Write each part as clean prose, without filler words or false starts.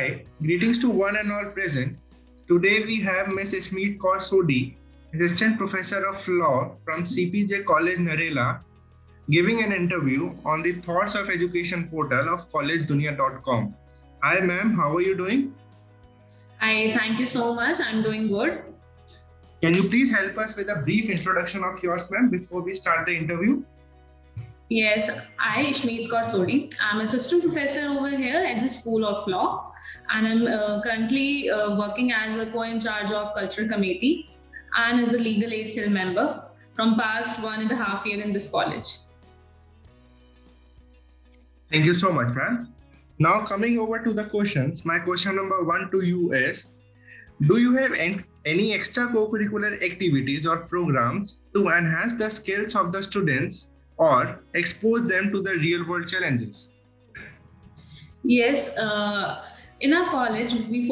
Hi, greetings to one and all present. Today we have Ms. Ishmeet Kaur Sodhi, Assistant Professor of Law from CPJ College Narela, giving an interview on the Thoughts of Education portal of collegedunia.com. Hi ma'am, how are you doing? Hi, thank you so much. I'm doing good. Can you please help us with a brief introduction of yours ma'am before we start the interview? Yes, I, Ishmeet Kaur Sodhi. I'm assistant professor over here at the School of Law, and I'm currently working as a co-in charge of culture committee and as a legal aid cell member from past 1.5 years in this college. Thank you so much, ma'am. Now coming over to the questions, my question number 1 to you is, do you have any extra co-curricular activities or programs to enhance the skills of the students or expose them to the real world challenges? Yes, in our college, we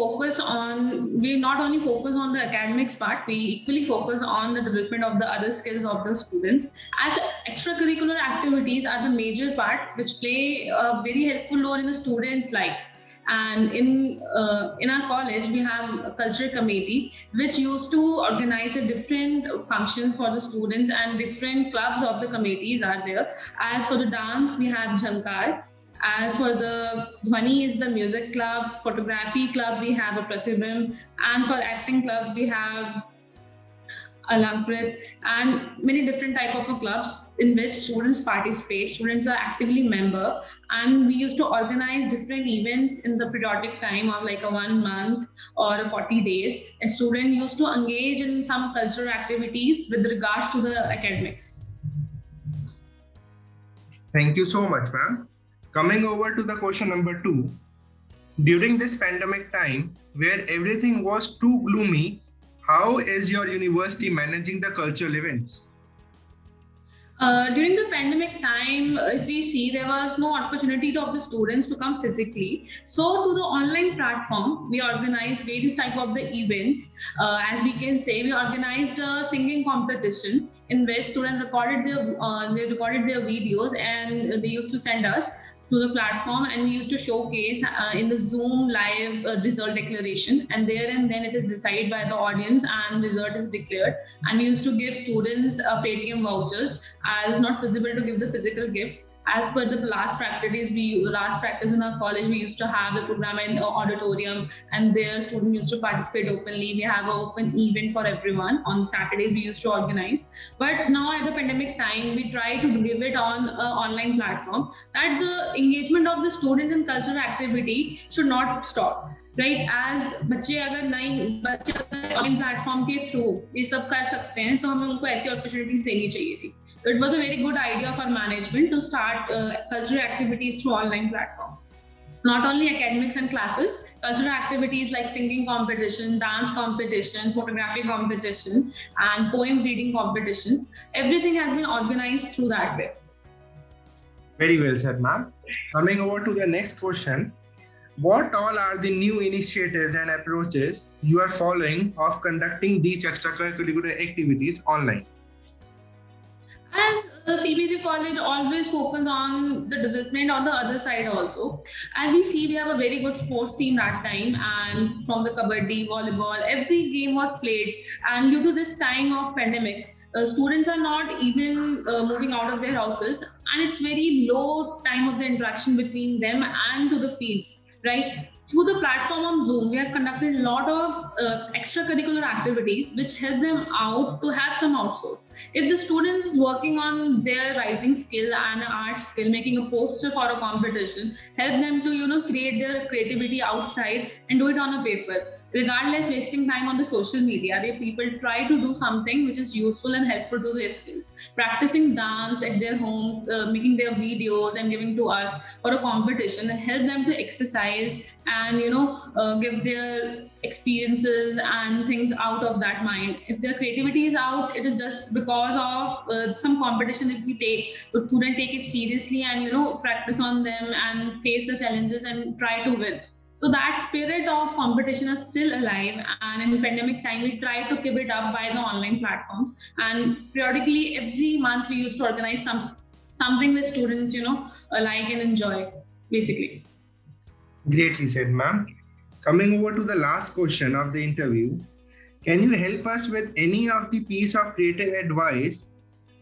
not only focus on the academics part, we equally focus on the development of the other skills of the students. As extracurricular activities are the major part which play a very helpful role in the student's life. And in our college, we have a culture committee which used to organize the different functions for the students, and different clubs of the committees are there. As for the dance, we have Jhankar. As for the Dhwani is the music club, photography club, we have a Pratibimb, and for acting club, we have Alankrit, and many different type of clubs in which students participate. Students are actively member, and we used to organize different events in the periodic time of like a 1 month or 40 days. And students used to engage in some cultural activities with regards to the academics. Thank you so much, ma'am. Coming over to the question number 2. During this pandemic time, where everything was too gloomy, how is your university managing the cultural events? During the pandemic time, if we see, there was no opportunity of the students to come physically. So through the online platform, we organized various type of the events. As we can say, we organized a singing competition in which students recorded their videos, and they used to send us to the platform, and we used to showcase in the Zoom live result declaration, and there and then it is decided by the audience and result is declared. And we used to give students Paytm vouchers, as not feasible to give the physical gifts. As per the last practice in our college, we used to have the program in the auditorium, and there students used to participate openly. We have an open event for everyone on Saturdays we used to organize. But now at the pandemic time, we try to give it on an online platform, that the engagement of the students in cultural activity should not stop. Right as बच्चे अगर online platform के through ये सब कर सकते हैं, तो हमें उनको ऐसी अपॉर्चुनिटीज देनी चाहिए थी. So it was a very good idea for management to start cultural activities through online platform. Not only academics and classes, cultural activities like singing competition, dance competition, photography competition, and poem reading competition, everything has been organized through that way. Very well said, ma'am. Coming over to the next question. What all are the new initiatives and approaches you are following of conducting these extracurricular activities online? As the CPJ college always focus on the development on the other side also. As we see, we have a very good sports team that time, and from the kabaddi, volleyball, every game was played. And due to this time of pandemic, students are not even moving out of their houses, and it's very low time of the interaction between them and to the fields, right? Through the platform on Zoom, we have conducted a lot of extracurricular activities which help them out to have some outsource. If the student is working on their writing skill and art skill, making a poster for a competition, help them to create their creativity outside and do it on a paper. Regardless wasting time on the social media, people try to do something which is useful and helpful to their skills. Practicing dance at their home, making their videos and giving to us for a competition, help them to exercise and give their experiences and things out of that mind. If their creativity is out, it is just because of some competition if we take. So students take it seriously and practice on them and face the challenges and try to win. So that spirit of competition is still alive, and in pandemic time, we try to keep it up by the online platforms. And periodically, every month, we used to organize something with students, like and enjoy, basically. Greatly said, ma'am. Coming over to the last question of the interview, can you help us with any of the piece of creative advice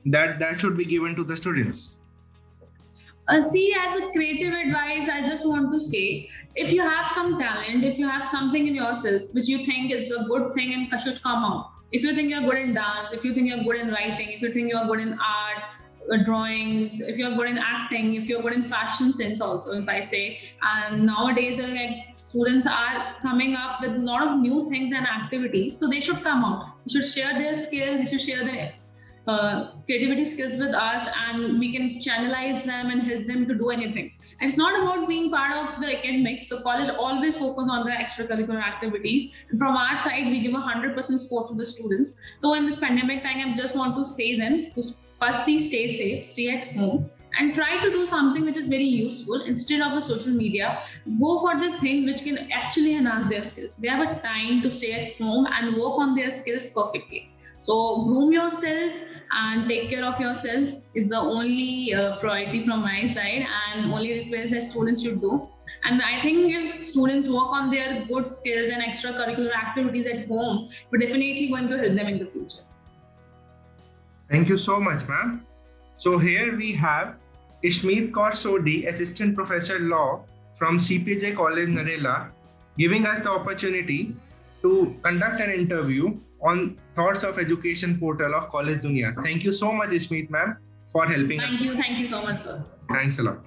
that should be given to the students? See, as a creative advice, I just want to say, if you have some talent, if you have something in yourself which you think is a good thing and should come out, if you think you're good in dance, if you think you're good in writing, if you think you're good in art, drawings, if you're good in acting, if you're good in fashion sense also, if I say, and nowadays like students are coming up with a lot of new things and activities, so they should come out. They should share their skills, they should share their creativity skills with us, and we can channelize them and help them to do anything. And it's not about being part of the academics. The college always focus on the extracurricular activities. And from our side, we give 100% support to the students. So in this pandemic time, I just want to say them to firstly stay safe, stay at home, and try to do something which is very useful instead of the social media. Go for the things which can actually enhance their skills. They have a time to stay at home and work on their skills perfectly. So groom yourself and take care of yourself is the only priority from my side, and only request that students should do. And I think if students work on their good skills and extracurricular activities at home, we're definitely going to help them in the future. Thank you so much, ma'am. So here we have Ishmeet Kaur Sodhi, Assistant Professor Law from CPJ College Narela, giving us the opportunity to conduct an interview on Thoughts of Education portal of College Dunia. Thank you so much, Ishmeet ma'am, for helping us. Thank you so much, sir. Thanks a lot.